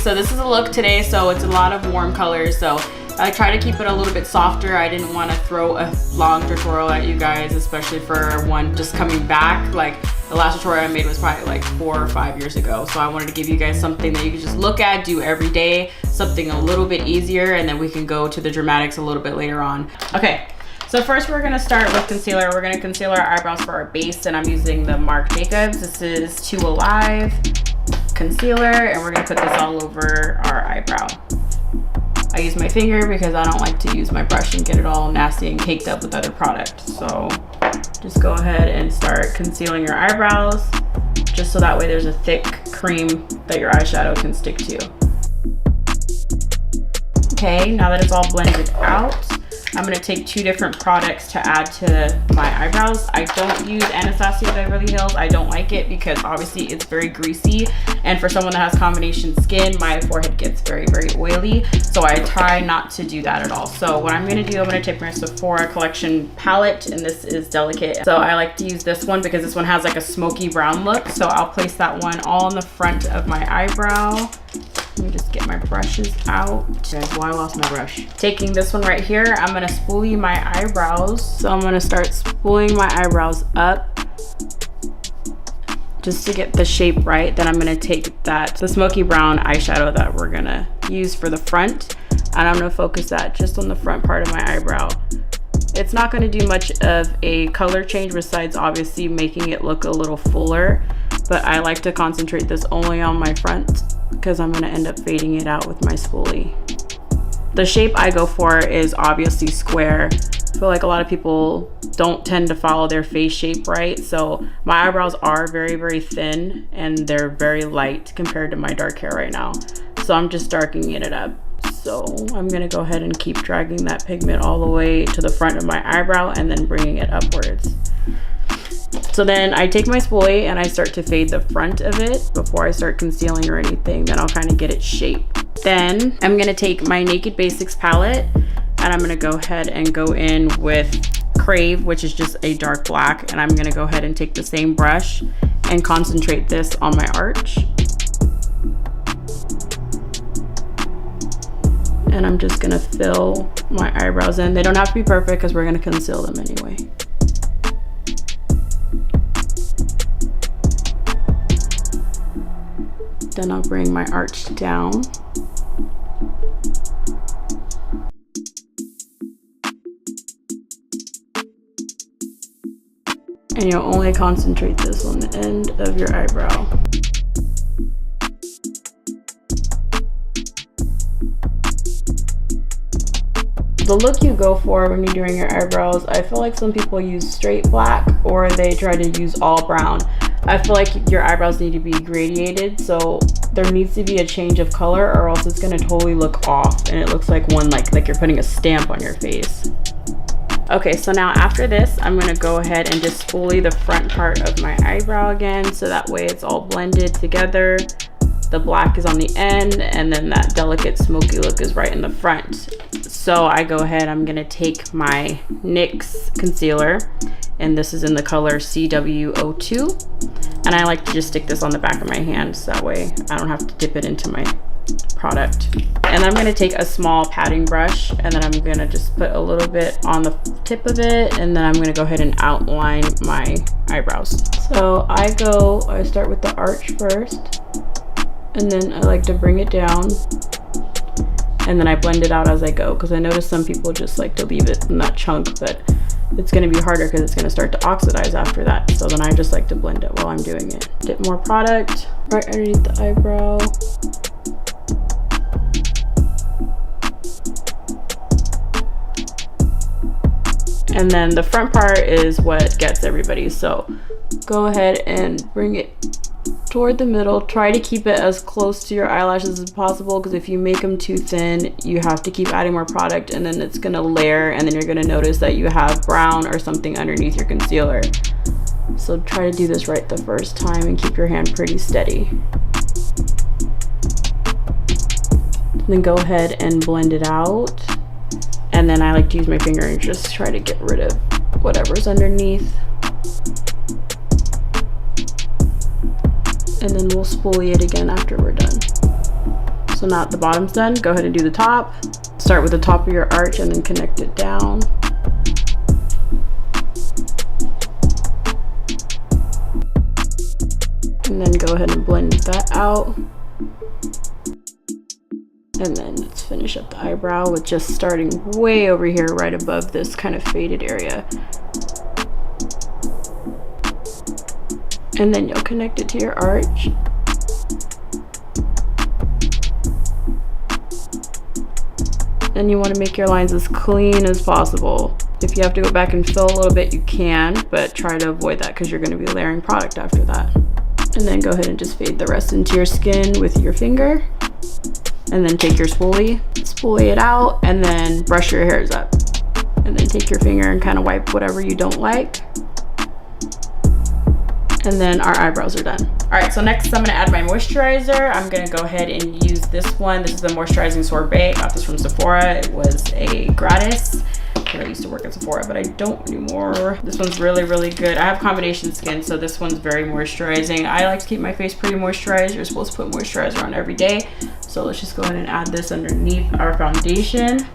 So this is a look today, so it's a lot of warm colors, so I try to keep it a little bit softer. I didn't want to throw a long tutorial at you guys, especially for one just coming back. Like the last tutorial I made was probably like 4 or 5 years ago, so I wanted to give you guys something that you can just look at, do every day, something a little bit easier, and then we can go to the dramatics a little bit later on. Okay. So first we're gonna start with concealer. We're gonna conceal our eyebrows for our base, and I'm using the Marc Jacobs. This is Too Alive concealer, and we're gonna put this all over our eyebrow. I use my finger because I don't like to use my brush and get it all nasty and caked up with other products. So just go ahead and start concealing your eyebrows, just so that way there's a thick cream that your eyeshadow can stick to. Okay, now that it's all blended out, I'm gonna take 2 different products to add to my eyebrows. I don't use Anastasia Beverly Hills. I don't like it because obviously it's very greasy, and for someone that has combination skin, my forehead gets very, very oily. So I try not to do that at all. So what I'm gonna do, I'm gonna take my Sephora collection palette, and this is Delicate. So I like to use this one because this one has like a smoky brown look. So I'll place that one all in the front of my eyebrow. Let me just get my brushes out. Guys, well, I lost my brush. Taking this one right here, I'm gonna spoolie my eyebrows. So I'm gonna start spooling my eyebrows up just to get the shape right. Then I'm gonna take the smoky brown eyeshadow that we're gonna use for the front, and I'm gonna focus that just on the front part of my eyebrow. It's not gonna do much of a color change besides obviously making it look a little fuller, but I like to concentrate this only on my front because I'm gonna end up fading it out with my spoolie. The shape I go for is obviously square. I feel like a lot of people don't tend to follow their face shape right. So my eyebrows are very, very thin, and they're very light compared to my dark hair right now. So I'm just darkening it up. So I'm gonna go ahead and keep dragging that pigment all the way to the front of my eyebrow and then bringing it upwards. So then I take my spoolie and I start to fade the front of it before I start concealing or anything. Then I'll kind of get it shaped. Then I'm gonna take my Naked Basics palette, and I'm gonna go ahead and go in with Crave, which is just a dark black. And I'm gonna go ahead and take the same brush and concentrate this on my arch. And I'm just gonna fill my eyebrows in. They don't have to be perfect because we're gonna conceal them anyway. Then I'll bring my arch down. And you'll only concentrate this on the end of your eyebrow. The look you go for when you're doing your eyebrows, I feel like some people use straight black or they try to use all brown. I feel like your eyebrows need to be gradiated, so there needs to be a change of color or else it's gonna totally look off and it looks like one like you're putting a stamp on your face. Okay, so now after this, I'm gonna go ahead and just spoolie the front part of my eyebrow again, so that way it's all blended together. The black is on the end, and then that delicate smoky look is right in the front. So I go ahead, I'm gonna take my NYX concealer, and this is in the color CW02. And I like to just stick this on the back of my hand, so that way I don't have to dip it into my product. And I'm gonna take a small patting brush, and then I'm gonna just put a little bit on the tip of it, and then I'm gonna go ahead and outline my eyebrows. So I start with the arch first, and then I like to bring it down, and then I blend it out as I go, because I notice some people just like to leave it in that chunk, but it's going to be harder because it's going to start to oxidize after that. So then I just like to blend it while I'm doing it. Dip more product right underneath the eyebrow. And then the front part is what gets everybody. So go ahead and bring it toward the middle. Try to keep it as close to your eyelashes as possible, because if you make them too thin, you have to keep adding more product, and then it's gonna layer, and then you're gonna notice that you have brown or something underneath your concealer. So try to do this right the first time and keep your hand pretty steady. Then go ahead and blend it out. And then I like to use my finger and just try to get rid of whatever's underneath. And then we'll spoolie it again after we're done. So So now that the bottom's done, go ahead and do the top. Start with the top of your arch and then connect it down. And then go ahead and blend that out. And then let's finish up the eyebrow with just starting way over here, right above this kind of faded area. And then you'll connect it to your arch. And you want to make your lines as clean as possible. If you have to go back and fill a little bit, you can, but try to avoid that because you're going to be layering product after that. And then go ahead and just fade the rest into your skin with your finger. And then take your spoolie it out, and then brush your hairs up. And then take your finger and kind of wipe whatever you don't like. And then our eyebrows are done. All right, so next I'm gonna add my moisturizer. I'm gonna go ahead and use this one. This is the Moisturizing Sorbet. I got this from Sephora. It was a gratis. I used to work at Sephora, but I don't anymore. This one's really, really good. I have combination skin, so this one's very moisturizing. I like to keep my face pretty moisturized. You're supposed to put moisturizer on every day. So let's just go ahead and add this underneath our foundation.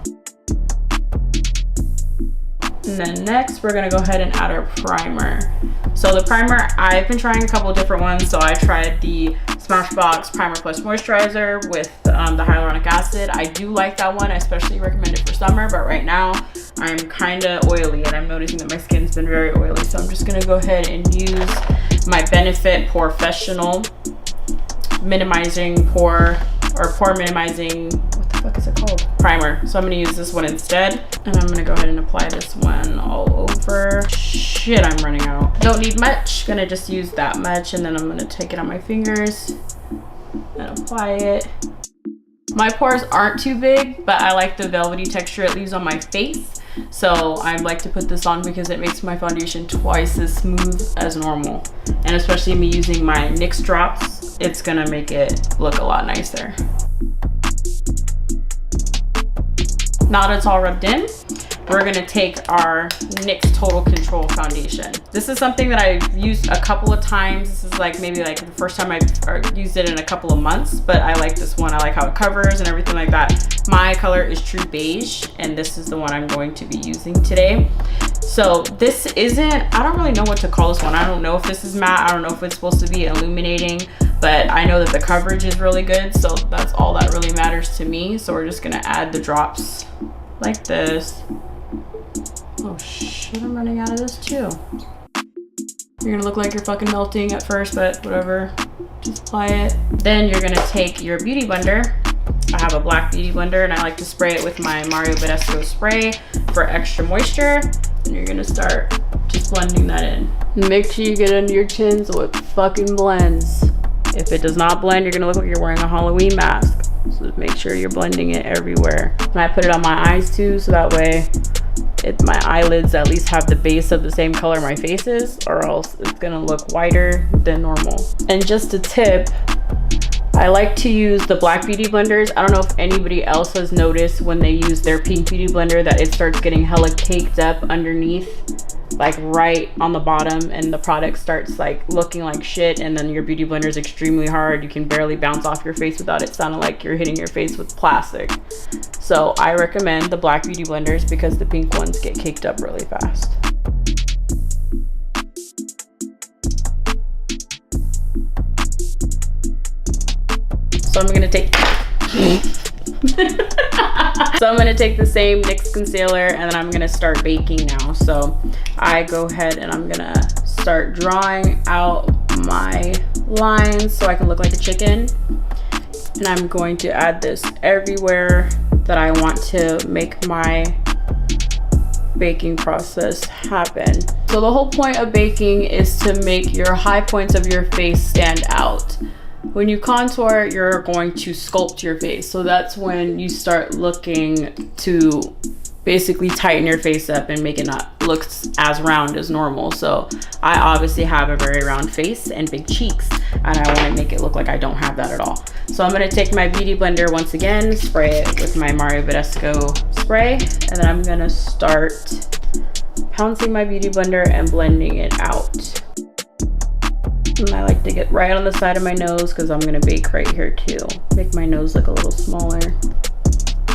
And then next, we're gonna go ahead and add our primer. So the primer, I've been trying a couple different ones. So I tried the Smashbox Primer Plus Moisturizer with the hyaluronic acid. I do like that one. I especially recommend it for summer, but right now I'm kind of oily and I'm noticing that my skin's been very oily. So I'm just gonna go ahead and use my Benefit Porefessional minimizing pore minimizing, what the fuck is it called? Primer. So I'm gonna use this one instead. And I'm gonna go ahead and apply this one all over. Shit, I'm running out. Don't need much, gonna just use that much, and then I'm gonna take it on my fingers and apply it. My pores aren't too big, but I like the velvety texture it leaves on my face. So I like to put this on because it makes my foundation twice as smooth as normal. And especially me using my NYX drops, it's gonna make it look a lot nicer. Now that it's all rubbed in, we're gonna take our NYX Total Control foundation. This is something that I've used a couple of times. This is like maybe like the first time I've used it in a couple of months, but I like this one. I like how it covers and everything like that. My color is True Beige, and this is the one I'm going to be using today. So this isn't, I don't really know what to call this one. I don't know if this is matte. I don't know if it's supposed to be illuminating, but I know that the coverage is really good. So that's all that really matters to me. So we're just gonna add the drops like this. Oh shit, I'm running out of this too. You're gonna look like you're fucking melting at first, but whatever, just apply it. Then you're gonna take your beauty blender. I have a black beauty blender and I like to spray it with my Mario Badescu spray for extra moisture. And you're gonna start just blending that in. Make sure you get under your chin so it fucking blends. If it does not blend, you're gonna look like you're wearing a Halloween mask. So make sure you're blending it everywhere. And I put it on my eyes too, so that way my eyelids at least have the base of the same color my face is, or else it's gonna look whiter than normal. And just a tip, I like to use the black beauty blenders. I don't know if anybody else has noticed when they use their pink beauty blender that it starts getting hella caked up underneath, like right on the bottom, and the product starts like looking like shit, and then your beauty blender is extremely hard. You can barely bounce off your face without it sounding like you're hitting your face with plastic. So I recommend the black beauty blenders because the pink ones get caked up really fast. So I'm gonna take the same NYX concealer and then I'm gonna start baking now. So I go ahead and I'm gonna start drawing out my lines so I can look like a chicken. And I'm going to add this everywhere that I want to make my baking process happen. So the whole point of baking is to make your high points of your face stand out. When you contour, you're going to sculpt your face. So that's when you start looking to basically tighten your face up and make it not look as round as normal. So I obviously have a very round face and big cheeks, and I want to make it look like I don't have that at all. So I'm going to take my beauty blender once again, spray it with my Mario Badescu spray, and then I'm going to start pouncing my beauty blender and blending it out. And I like to get right on the side of my nose because I'm gonna bake right here too. Make my nose look a little smaller.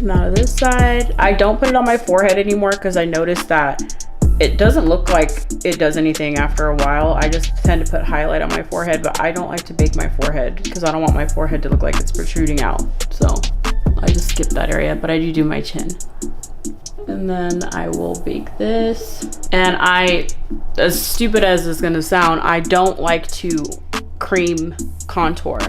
Now this side, I don't put it on my forehead anymore because I noticed that it doesn't look like it does anything after a while. I just tend to put highlight on my forehead, but I don't like to bake my forehead because I don't want my forehead to look like it's protruding out. So I just skip that area, but I do my chin. And then I will bake this. And as stupid as it's gonna sound, I don't like to cream contour.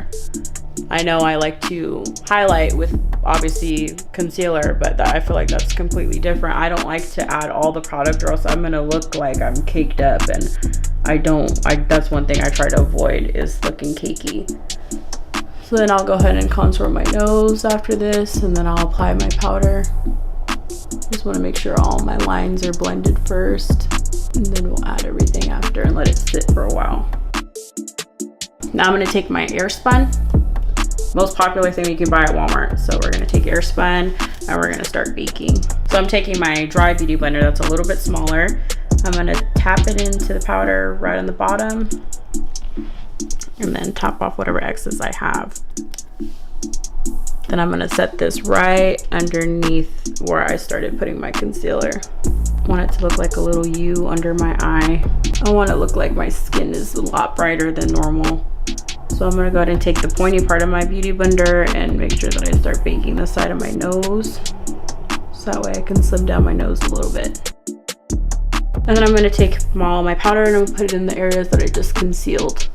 I know I like to highlight with obviously concealer, but I feel like that's completely different. I don't like to add all the product or else I'm gonna look like I'm caked up, and that's one thing I try to avoid, is looking cakey. So then I'll go ahead and contour my nose after this, and then I'll apply my powder. Just want to make sure all my lines are blended first, and then we'll add everything after and let it sit for a while. Now I'm going to take my Airspun, most popular thing you can buy at Walmart. So we're going to take Airspun and we're going to start baking. So I'm taking my dry beauty blender that's a little bit smaller. I'm going to tap it into the powder right on the bottom and then top off whatever excess I have. Then I'm gonna set this right underneath where I started putting my concealer. I want it to look like a little U under my eye. I want it to look like my skin is a lot brighter than normal. So I'm gonna go ahead and take the pointy part of my beauty blender and make sure that I start baking the side of my nose. So that way I can slim down my nose a little bit. And then I'm gonna take all my powder and I'm gonna put it in the areas that I just concealed.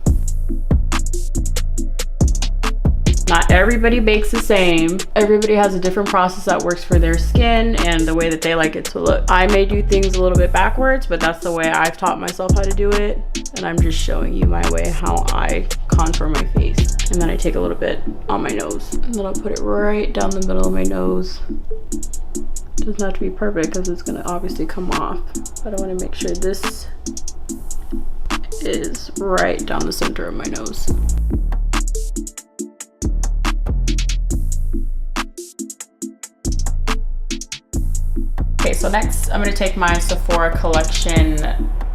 Not everybody bakes the same. Everybody has a different process that works for their skin and the way that they like it to look. I may do things a little bit backwards, but that's the way I've taught myself how to do it. And I'm just showing you my way, how I contour my face. And then I take a little bit on my nose. And then I'll put it right down the middle of my nose. It doesn't have to be perfect because it's gonna obviously come off. But I wanna make sure this is right down the center of my nose. Okay, so next I'm going to take my Sephora Collection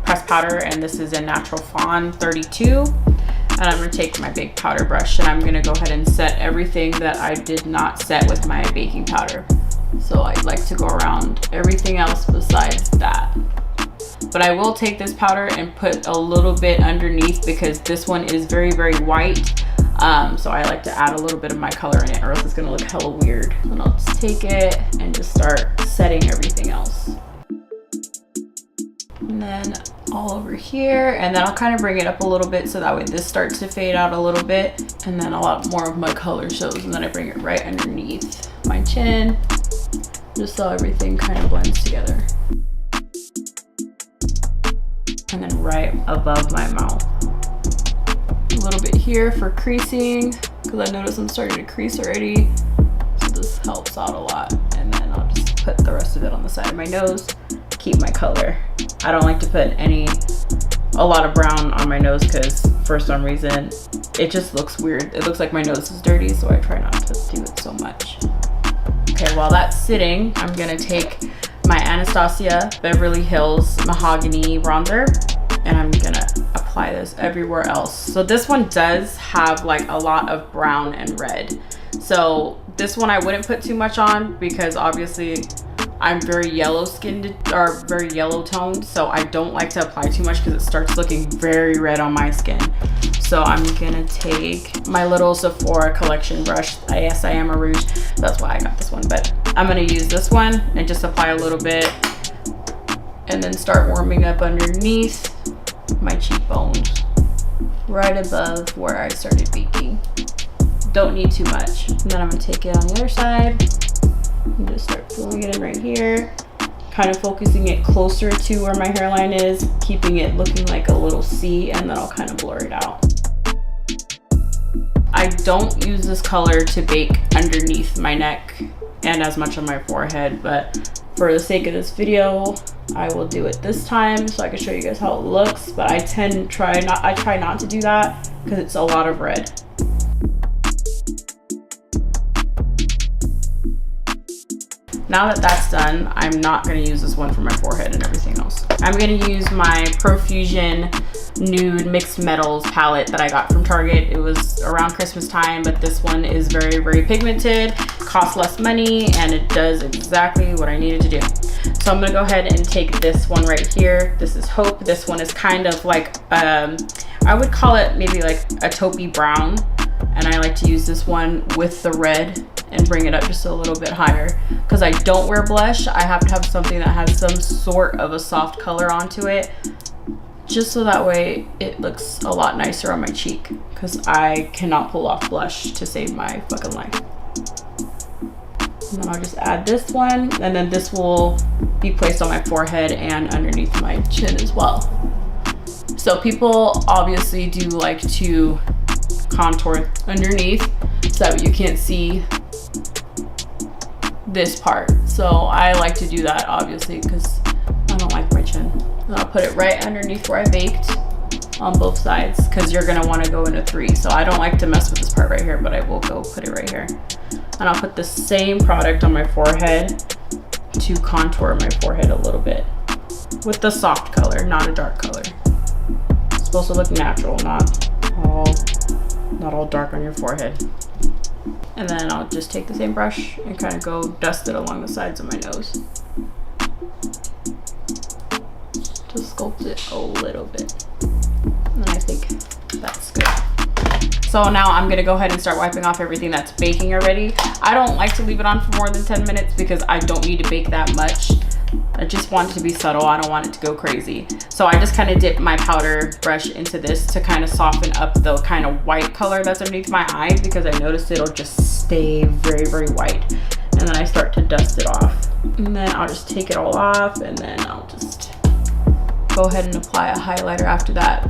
pressed powder, and this is in Natural Fawn 32. And I'm going to take my big powder brush and I'm going to go ahead and set everything that I did not set with my baking powder. So I like to go around everything else besides that. But I will take this powder and put a little bit underneath because this one is very, very white. So I like to add a little bit of my color in it or else it's gonna look hella weird. And I'll just take it and just start setting everything else. And then all over here, and then I'll kind of bring it up a little bit so that way this starts to fade out a little bit, and then a lot more of my color shows, and then I bring it right underneath my chin just so everything kind of blends together. And then right above my mouth. A little bit here for creasing because I notice I'm starting to crease already, so this helps out a lot. And then I'll just put the rest of it on the side of my nose, keep my color. I don't like to put a lot of brown on my nose because for some reason it just looks weird. It looks like my nose is dirty, so I try not to do it so much. Okay, while that's sitting, I'm gonna take my Anastasia Beverly Hills Mahogany Bronzer and I'm gonna apply this everywhere else. So this one does have like a lot of brown and red. So this one I wouldn't put too much on because obviously I'm very yellow skinned or very yellow toned. So I don't like to apply too much because it starts looking very red on my skin. So I'm gonna take my little Sephora Collection brush. Yes, I am a rouge. That's why I got this one. But I'm gonna use this one and just apply a little bit and then start warming up underneath my cheekbones, right above where I started baking. Don't need too much. And then I'm gonna take it on the other side and just start filling it in right here, kind of focusing it closer to where my hairline is, keeping it looking like a little C, and then I'll kind of blur it out. I don't use this color to bake underneath my neck and as much on my forehead, but for the sake of this video, I will do it this time so I can show you guys how it looks. But I try not to do that because it's a lot of red. Now that that's done, I'm not going to use this one for my forehead and everything else. I'm going to use my Profusion nude mixed metals palette that I got from Target. It was around Christmas time, but this one is very, very pigmented, costs less money, and it does exactly what I needed to do. So I'm gonna go ahead and take this one right here. This is Hope. This one is kind of like, I would call it maybe like a taupey brown. And I like to use this one with the red and bring it up just a little bit higher. Because I don't wear blush, I have to have something that has some sort of a soft color onto it, just so that way it looks a lot nicer on my cheek, because I cannot pull off blush to save my fucking life. And then I'll just add this one, and then this will be placed on my forehead and underneath my chin as well. So people obviously do like to contour underneath so that you can't see this part. So I like to do that obviously because I don't like my chin. And I'll put it right underneath where I baked on both sides, because you're gonna want to go into 3. So I don't like to mess with this part right here, but I will go put it right here. And I'll put the same product on my forehead to contour my forehead a little bit with the soft color, not a dark color. It's supposed to look natural, not all dark on your forehead. And then I'll just take the same brush and kind of go dust it along the sides of my nose. Just sculpt it a little bit. And I think that's good. So now I'm gonna go ahead and start wiping off everything that's baking already. I don't like to leave it on for more than 10 minutes because I don't need to bake that much. I just want it to be subtle. I don't want it to go crazy. So I just kind of dip my powder brush into this to kind of soften up the kind of white color that's underneath my eye, because I noticed it'll just stay very, very white. And then I start to dust it off. And then I'll just take it all off, and then I'll just go ahead and apply a highlighter after that,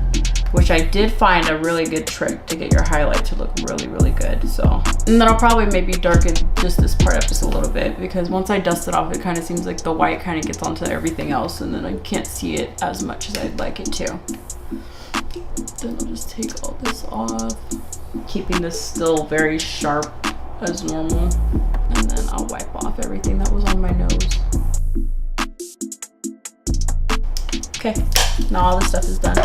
which I did find a really good trick to get your highlight to look really, really good. So, and then I'll probably maybe darken just this part up just a little bit, because once I dust it off, it kind of seems like the white kind of gets onto everything else, and then I can't see it as much as I'd like it to. Then I'll just take all this off, keeping this still very sharp as normal. And then I'll wipe off everything that was on my nose. Okay, now all this stuff is done.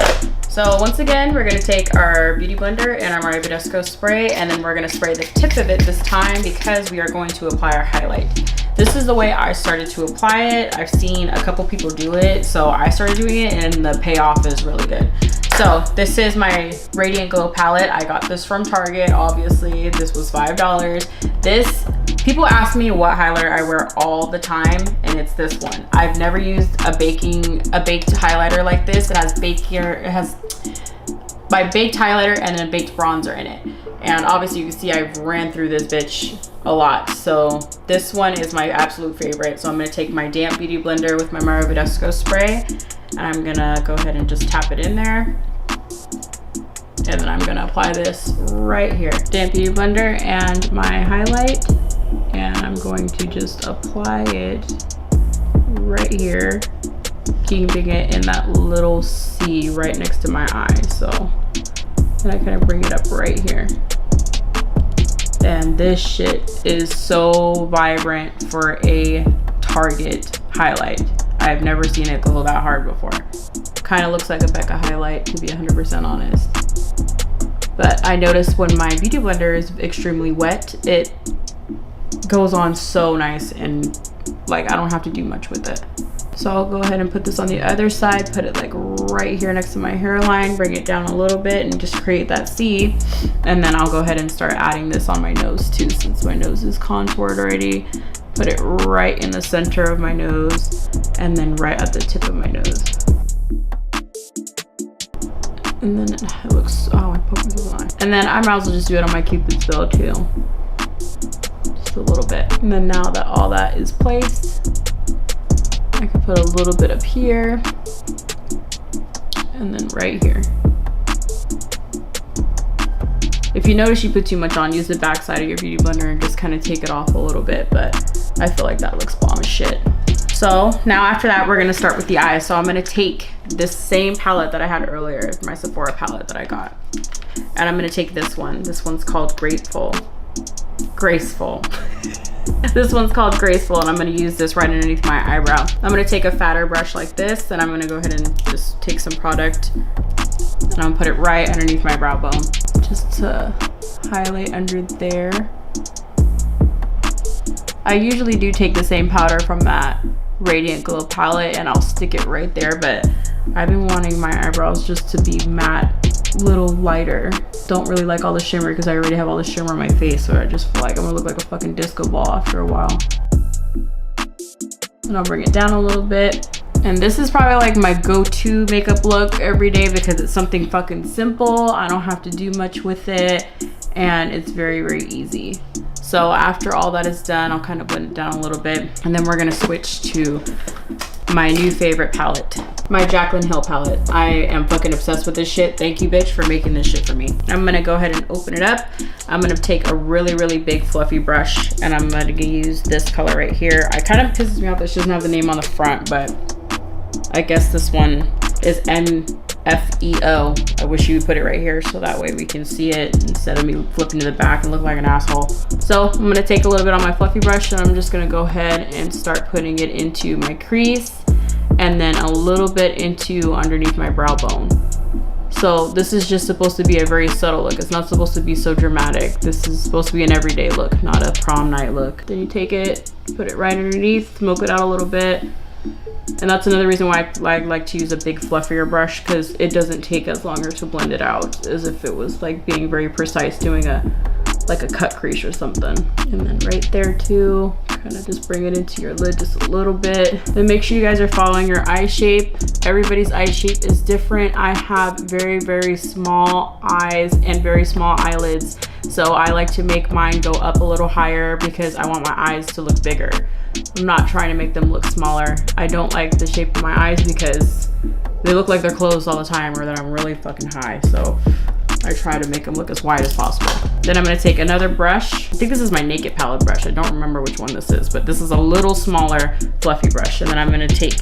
So once again, we're gonna take our Beauty Blender and our Mario Badescu spray, and then we're gonna spray the tip of it this time because we are going to apply our highlight. This is the way I started to apply it. I've seen a couple people do it, so I started doing it, and the payoff is really good. So this is my Radiant Glow palette. I got this from Target, obviously. This was $5. People ask me what highlighter I wear all the time, and it's this one. I've never used a baked highlighter like this. It has my baked highlighter and then a baked bronzer in it. And obviously you can see I've ran through this bitch a lot. So this one is my absolute favorite. So I'm gonna take my damp Beauty Blender with my Mario Badescu spray, and I'm gonna go ahead and just tap it in there. And then I'm gonna apply this right here. Damp Beauty Blender and my highlight. And I'm going to just apply it right here, keeping it in that little C right next to my eye. So then I kind of bring it up right here. And this shit is so vibrant for a Target highlight. I've never seen it go that hard before. Kind of looks like a Becca highlight, to be 100% honest. But I noticed when my Beauty Blender is extremely wet, it goes on so nice, and like I don't have to do much with it. So I'll go ahead and put this on the other side, put it like right here next to my hairline, bring it down a little bit and just create that C. And then I'll go ahead and start adding this on my nose too, since my nose is contoured already. Put it right in the center of my nose and then right at the tip of my nose. And then it looks, oh, I poked myself in the eye. And then I might as well just do it on my Cupid's bow too. Just a little bit. And then now that all that is placed, I can put a little bit up here and then right here. If you notice you put too much on, use the back side of your Beauty Blender and just kind of take it off a little bit, but I feel like that looks bomb as shit. So now after that, we're gonna start with the eyes. So I'm gonna take this same palette that I had earlier, my Sephora palette that I got, and I'm gonna take this one. This one's called Graceful. This one's called Graceful, and I'm gonna use this right underneath my eyebrow. I'm gonna take a fatter brush like this, and I'm gonna go ahead and just take some product And I'm gonna put it right underneath my brow bone, just to highlight under there. I usually do take the same powder from that Radiant Glow palette and I'll stick it right there, but I've been wanting my eyebrows just to be matte, little lighter. Don't really like all the shimmer because I already have all the shimmer on my face, so I just feel like I'm gonna look like a fucking disco ball after a while. And I'll bring it down a little bit. And this is probably like my go-to makeup look every day because it's something fucking simple. I don't have to do much with it and it's very, very easy. So after all that is done, I'll kind of blend it down a little bit. And then we're gonna switch to my new favorite palette, my Jaclyn Hill palette. I am fucking obsessed with this shit. Thank you, bitch, for making this shit for me. I'm gonna go ahead and open it up. I'm gonna take a really, really big fluffy brush and I'm gonna use this color right here. I kind of pisses me off that she doesn't have the name on the front, but I guess this one is MFEO. I wish you would put it right here so that way we can see it instead of me flipping to the back and look like an asshole. So I'm gonna take a little bit on my fluffy brush and I'm just gonna go ahead and start putting it into my crease and then a little bit into underneath my brow bone. So this is just supposed to be a very subtle look. It's not supposed to be so dramatic. This is supposed to be an everyday look, not a prom night look. Then you take it, put it right underneath, smoke it out a little bit. And that's another reason why I like to use a big fluffier brush, because it doesn't take as longer to blend it out as if it was like being very precise doing like a cut crease or something. And then right there too, kind of just bring it into your lid just a little bit. Then make sure you guys are following your eye shape. Everybody's eye shape is different. I have very, very small eyes and very small eyelids. So I like to make mine go up a little higher because I want my eyes to look bigger. I'm not trying to make them look smaller. I don't like the shape of my eyes because they look like they're closed all the time or that I'm really fucking high. So I try to make them look as wide as possible. Then I'm gonna take another brush. I think this is my Naked palette brush. I don't remember which one this is, but this is a little smaller fluffy brush. And then I'm gonna take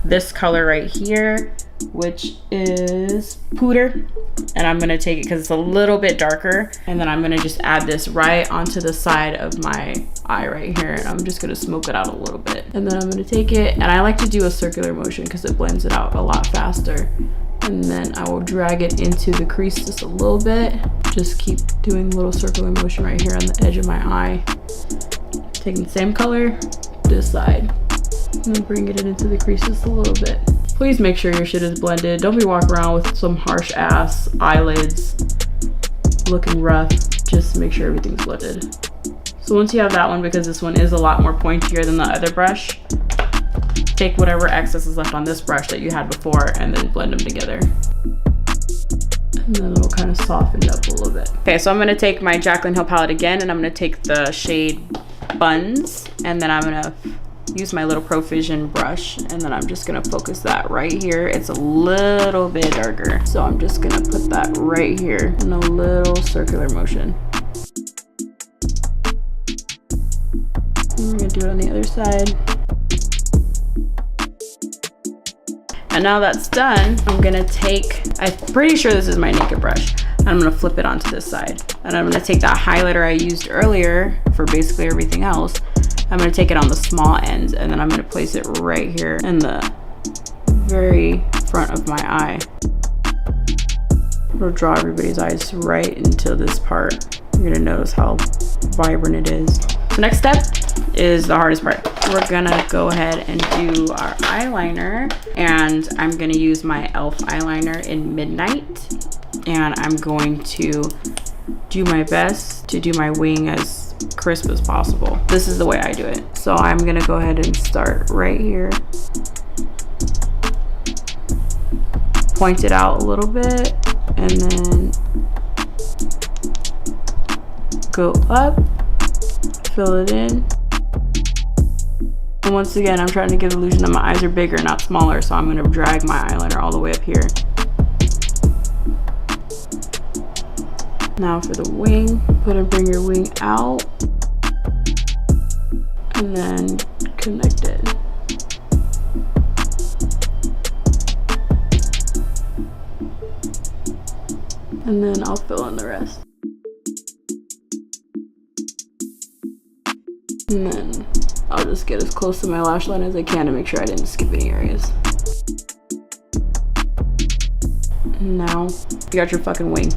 this color right here, which is Pooter. And I'm gonna take it because it's a little bit darker. And then I'm gonna just add this right onto the side of my eye right here. And I'm just gonna smoke it out a little bit. And then I'm gonna take it, and I like to do a circular motion because it blends it out a lot faster. And then I will drag it into the crease just a little bit. Just keep doing a little circular motion right here on the edge of my eye. Taking the same color, this side. And then bring it into the crease just a little bit. Please make sure your shit is blended. Don't be walking around with some harsh ass eyelids looking rough. Just make sure everything's blended. So once you have that one, because this one is a lot more pointier than the other brush, take whatever excess is left on this brush that you had before and then blend them together. And then it'll kind of soften up a little bit. Okay, so I'm gonna take my Jaclyn Hill palette again and I'm gonna take the shade Buns and then I'm gonna use my little Provision brush and then I'm just gonna focus that right here. It's a little bit darker. So I'm just gonna put that right here in a little circular motion. And we're gonna do it on the other side. And now that's done, I'm gonna take, I'm pretty sure this is my Naked brush. I'm gonna flip it onto this side. And I'm gonna take that highlighter I used earlier for basically everything else. I'm gonna take it on the small ends and then I'm gonna place it right here in the very front of my eye. It'll draw everybody's eyes right into this part. You're gonna notice how vibrant it is. The next step is the hardest part. We're gonna go ahead and do our eyeliner, and I'm gonna use my e.l.f. eyeliner in Midnight, and I'm going to do my best to do my wing as crisp as possible. This is the way I do it. So I'm gonna go ahead and start right here. Point it out a little bit, and then go up, fill it in. And once again, I'm trying to give the illusion that my eyes are bigger, not smaller, so I'm gonna drag my eyeliner all the way up here. Now for the wing, bring your wing out, and then connect it. And then I'll fill in the rest. And then I'll just get as close to my lash line as I can to make sure I didn't skip any areas. Now you got your fucking wing.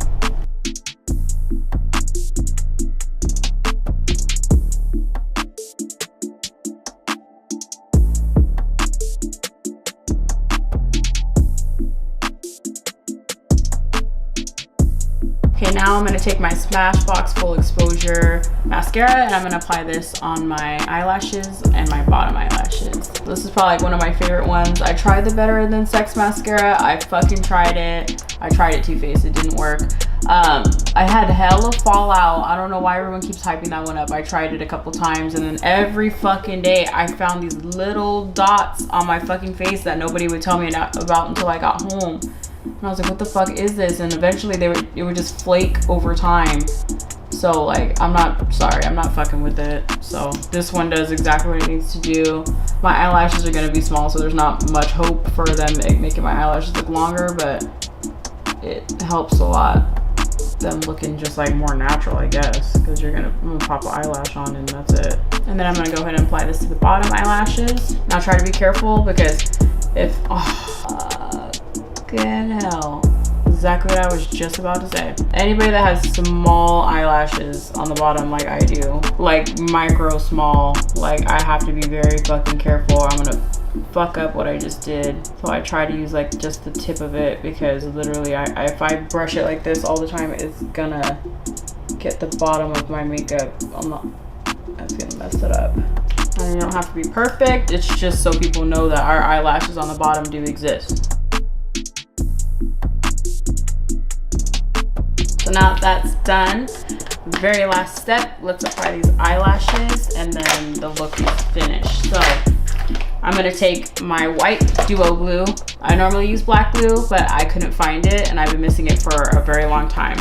Okay, now I'm gonna take my Smashbox Full Exposure mascara and I'm gonna apply this on my eyelashes and my bottom eyelashes. This is probably like one of my favorite ones. I tried the Better Than Sex mascara. I fucking tried it. I tried it Too Faced, it didn't work. I had hella fallout. I don't know why everyone keeps hyping that one up. I tried it a couple times and then every fucking day I found these little dots on my fucking face that nobody would tell me about until I got home. And I was like, what the fuck is this? And eventually it would just flake over time. So like, I'm not fucking with it. So this one does exactly what it needs to do. My eyelashes are gonna be small, so there's not much hope for them making my eyelashes look longer, but it helps a lot. Them looking just like more natural, I guess, because I'm gonna pop an eyelash on and that's it. And then I'm gonna go ahead and apply this to the bottom eyelashes. Now try to be careful because if, good hell. Exactly what I was just about to say. Anybody that has small eyelashes on the bottom like I do, like micro small, like I have to be very fucking careful. I'm gonna fuck up what I just did. So I try to use like just the tip of it because literally if I brush it like this all the time, it's gonna get the bottom of my makeup. That's gonna mess it up. And you don't have to be perfect. It's just so people know that our eyelashes on the bottom do exist. So now that's done, very last step, let's apply these eyelashes and then the look is finished. So I'm gonna take my white duo glue. I normally use black glue, but I couldn't find it and I've been missing it for a very long time.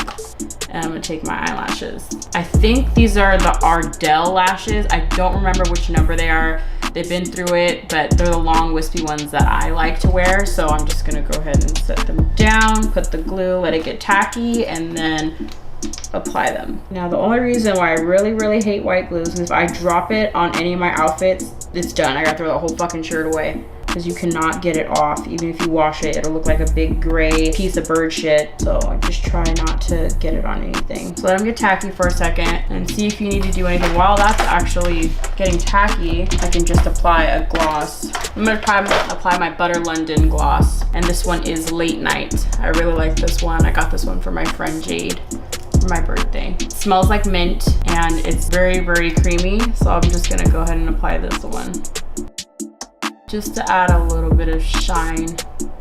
And I'm gonna take my eyelashes. I think these are the Ardell lashes. I don't remember which number they are. They've been through it, but they're the long wispy ones that I like to wear. So I'm just gonna go ahead and set them down, put the glue, let it get tacky, and then apply them. Now the only reason why I really hate white glue is if I drop it on any of my outfits, it's done. I gotta throw the whole fucking shirt away because you cannot get it off. Even if you wash it, it'll look like a big gray piece of bird shit. So I just try not to get it on anything. So let them get tacky for a second and see if you need to do anything. While that's actually getting tacky, I can just apply a gloss. I'm gonna apply my Butter London gloss. And this one is Late Night. I really like this one. I got this one for my friend Jade for my birthday. It smells like mint and it's very creamy. So I'm just gonna go ahead and apply this one, just to add a little bit of shine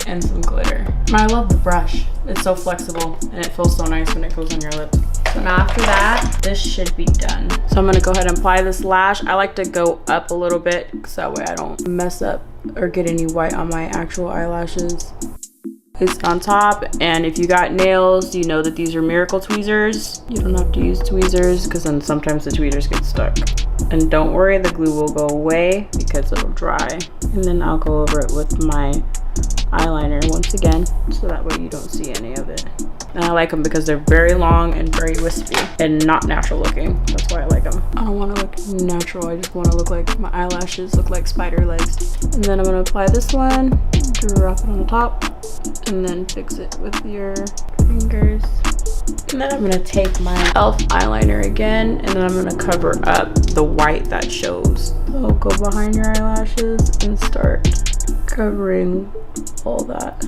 and some glitter. I love the brush. It's so flexible and it feels so nice when it goes on your lips. So now after that, this should be done. So I'm gonna go ahead and apply this lash. I like to go up a little bit so that way I don't mess up or get any white on my actual eyelashes. It's on top, and if you got nails, you know that these are miracle tweezers. You don't have to use tweezers because then sometimes the tweezers get stuck. And don't worry, the glue will go away because it'll dry. And then I'll go over it with my eyeliner once again, so that way you don't see any of it. And I like them because they're very long and very wispy and not natural looking. That's why I like them. I don't want to look natural. I just want to look like my eyelashes look like spider legs. And then I'm going to apply this one, drop it on the top, and then fix it with your fingers. And then I'm going to take my e.l.f. eyeliner again, and then I'm going to cover up the white that shows. So go behind your eyelashes and start covering all that.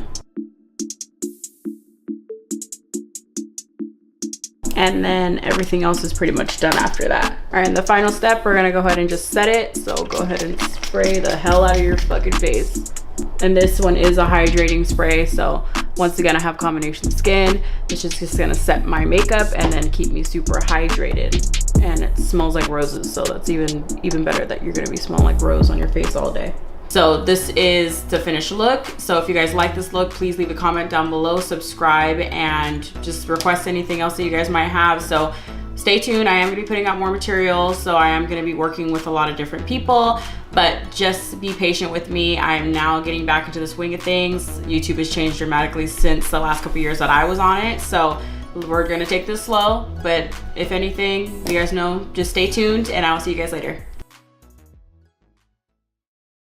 And then everything else is pretty much done after that. All right, and the final step, we're gonna go ahead and just set it. So go ahead and spray the hell out of your fucking face. And this one is a hydrating spray. So once again, I have combination skin. It's just gonna set my makeup and then keep me super hydrated. And it smells like roses. So that's even better that you're gonna be smelling like rose on your face all day. So this is the finished look. So if you guys like this look, please leave a comment down below, subscribe, and just request anything else that you guys might have. So stay tuned. I am gonna be putting out more materials. So I am gonna be working with a lot of different people, but just be patient with me. I am now getting back into the swing of things. YouTube has changed dramatically since the last couple years that I was on it. So we're gonna take this slow, but if anything, you guys know, just stay tuned and I'll see you guys later.